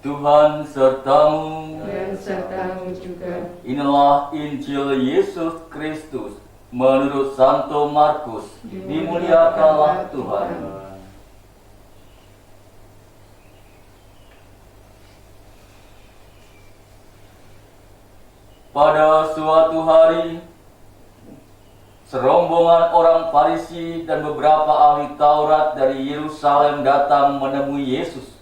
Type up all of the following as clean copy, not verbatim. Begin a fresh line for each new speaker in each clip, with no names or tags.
Tuhan sertamu.
Dan sertamu juga.
Inilah Injil Yesus Kristus menurut Santo Markus. Dimuliakanlah Tuhan. Pada suatu hari, serombongan orang Farisi dan beberapa ahli Taurat dari Yerusalem datang menemui Yesus.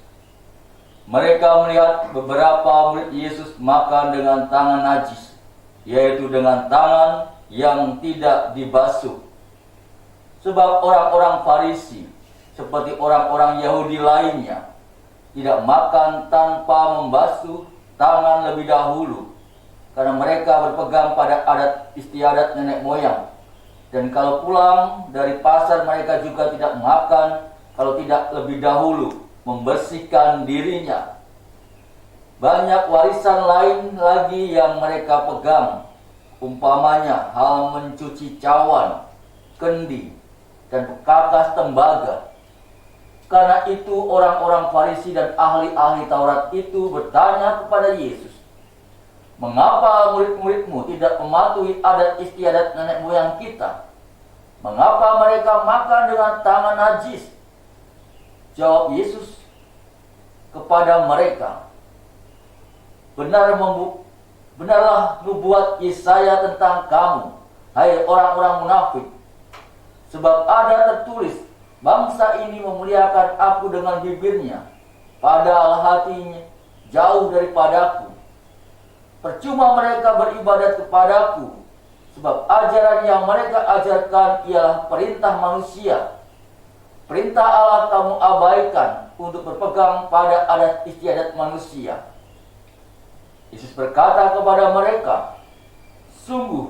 Mereka melihat beberapa murid Yesus makan dengan tangan najis, yaitu dengan tangan yang tidak dibasuh. Sebab orang-orang Farisi, seperti orang-orang Yahudi lainnya, tidak makan tanpa membasuh tangan lebih dahulu, karena mereka berpegang pada adat istiadat nenek moyang. Dan kalau pulang dari pasar, mereka juga tidak makan kalau tidak lebih dahulu membersihkan dirinya. Banyak warisan lain lagi yang mereka pegang, umpamanya hal mencuci cawan, kendi, dan pekakas tembaga. Karena itu orang-orang Farisi dan ahli-ahli Taurat itu bertanya kepada Yesus, "Mengapa murid-muridmu tidak mematuhi adat istiadat nenek moyang kita? Mengapa mereka makan dengan tangan najis?" Jawab Yesus kepada mereka, Benarlah nubuat Yesaya tentang kamu, hai orang-orang munafik. Sebab ada tertulis, bangsa ini memuliakan aku dengan bibirnya, padahal hatinya jauh daripadaku. Percuma mereka beribadat kepadaku, sebab ajaran yang mereka ajarkan ialah perintah manusia. Perintah Allah kamu abaikan untuk berpegang pada adat istiadat manusia. Yesus berkata kepada mereka, "Sungguh,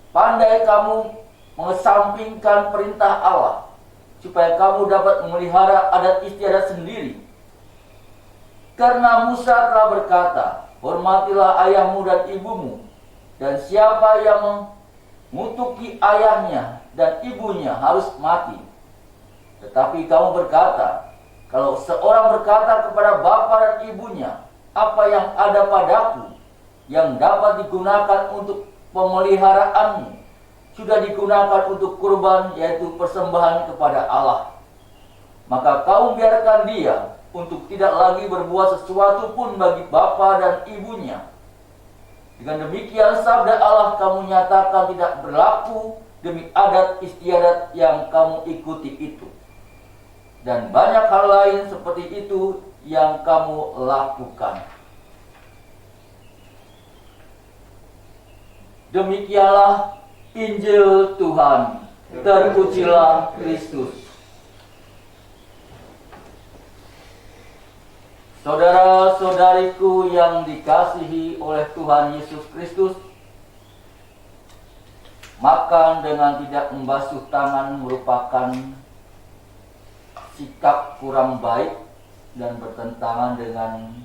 pandai kamu mengesampingkan perintah Allah, supaya kamu dapat memelihara adat istiadat sendiri. Karena Musa telah berkata, hormatilah ayahmu dan ibumu, dan siapa yang mengutuki ayahnya dan ibunya harus mati. Tetapi kamu berkata, kalau seorang berkata kepada bapa dan ibunya, apa yang ada padaku, yang dapat digunakan untuk pemeliharaanmu, sudah digunakan untuk kurban, yaitu persembahan kepada Allah. Maka kamu biarkan dia untuk tidak lagi berbuat sesuatu pun bagi bapa dan ibunya. Dengan demikian sabda Allah kamu nyatakan tidak berlaku demi adat istiadat yang kamu ikuti itu. Dan banyak hal lain seperti itu yang kamu lakukan." Demikianlah Injil Tuhan. Terpujilah Kristus. Saudara-saudariku yang dikasihi oleh Tuhan Yesus Kristus, makan dengan tidak membasuh tangan merupakan sikap kurang baik dan bertentangan dengan,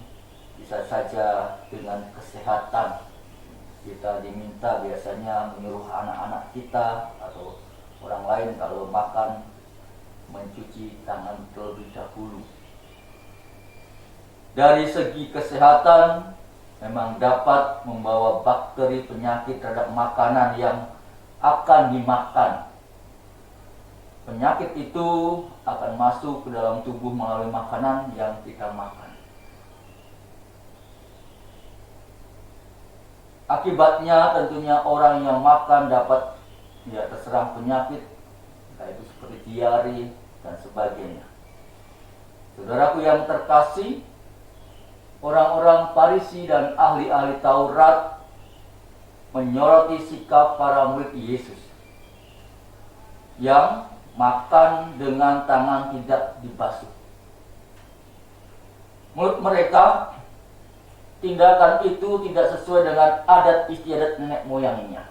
bisa saja, dengan kesehatan. Kita diminta biasanya menyuruh anak-anak kita atau orang lain kalau makan mencuci tangan terlebih dahulu. Dari segi kesehatan memang dapat membawa bakteri penyakit terhadap makanan yang akan dimakan. Penyakit itu akan masuk ke dalam tubuh melalui makanan yang kita makan. Akibatnya tentunya orang yang makan dapat terserang penyakit, yaitu seperti diare dan sebagainya. Saudaraku yang terkasih, orang-orang Farisi dan ahli-ahli Taurat menyoroti sikap para murid Yesus yang makan dengan tangan tidak dibasuh. Menurut mereka, tindakan itu tidak sesuai dengan adat istiadat nenek moyangnya.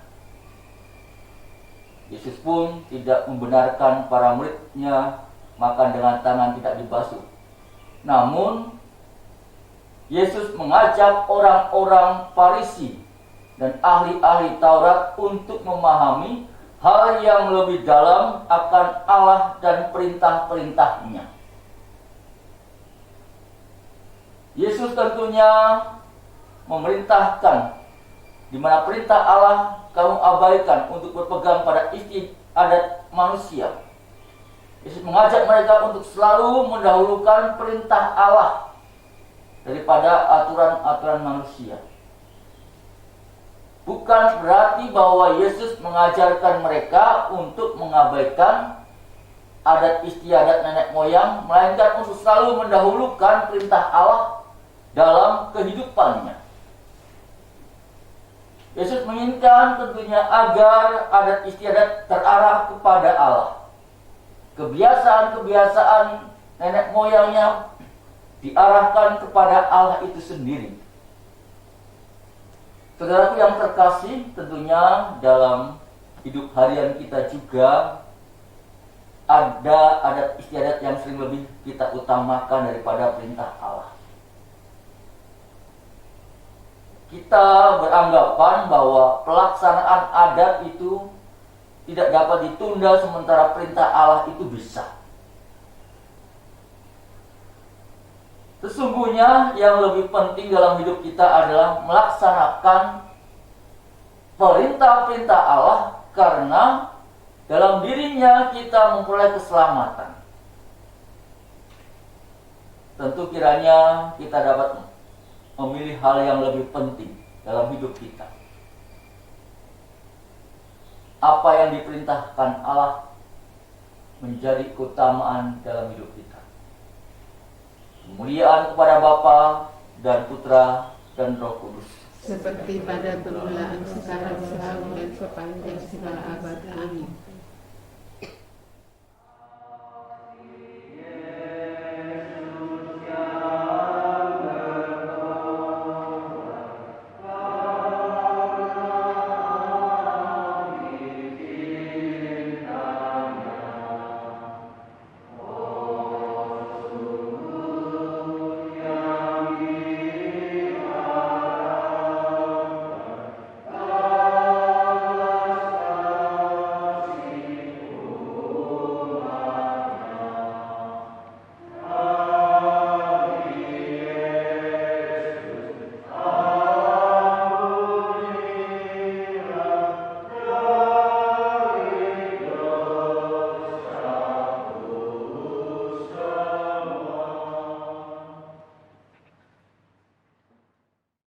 Yesus pun tidak membenarkan para muridnya makan dengan tangan tidak dibasuh. Namun, Yesus mengajak orang-orang Farisi dan ahli-ahli Taurat untuk memahami hal yang lebih dalam akan Allah dan perintah-perintahnya. Yesus tentunya memerintahkan, di mana perintah Allah kamu abaikan untuk berpegang pada istiadat manusia. Yesus mengajak mereka untuk selalu mendahulukan perintah Allah daripada aturan-aturan manusia. Bukan berarti bahwa Yesus mengajarkan mereka untuk mengabaikan adat istiadat nenek moyang, melainkan untuk selalu mendahulukan perintah Allah dalam kehidupannya. Yesus menginginkan tentunya agar adat istiadat terarah kepada Allah. Kebiasaan-kebiasaan nenek moyangnya diarahkan kepada Allah itu sendiri. Saudaraku yang terkasih, tentunya dalam hidup harian kita juga ada adat istiadat yang sering lebih kita utamakan daripada perintah Allah. Kita beranggapan bahwa pelaksanaan adat itu tidak dapat ditunda sementara perintah Allah itu bisa. Sesungguhnya yang lebih penting dalam hidup kita adalah melaksanakan perintah-perintah Allah, karena dalam dirinya kita memperoleh keselamatan. Tentu kiranya kita dapat memilih hal yang lebih penting dalam hidup kita. Apa yang diperintahkan Allah menjadi keutamaan dalam hidup kita. Kemuliaan kepada Bapa dan Putra dan Roh Kudus,
seperti pada permulaan, sekarang, selalu, dan sepanjang segala abad. Amin.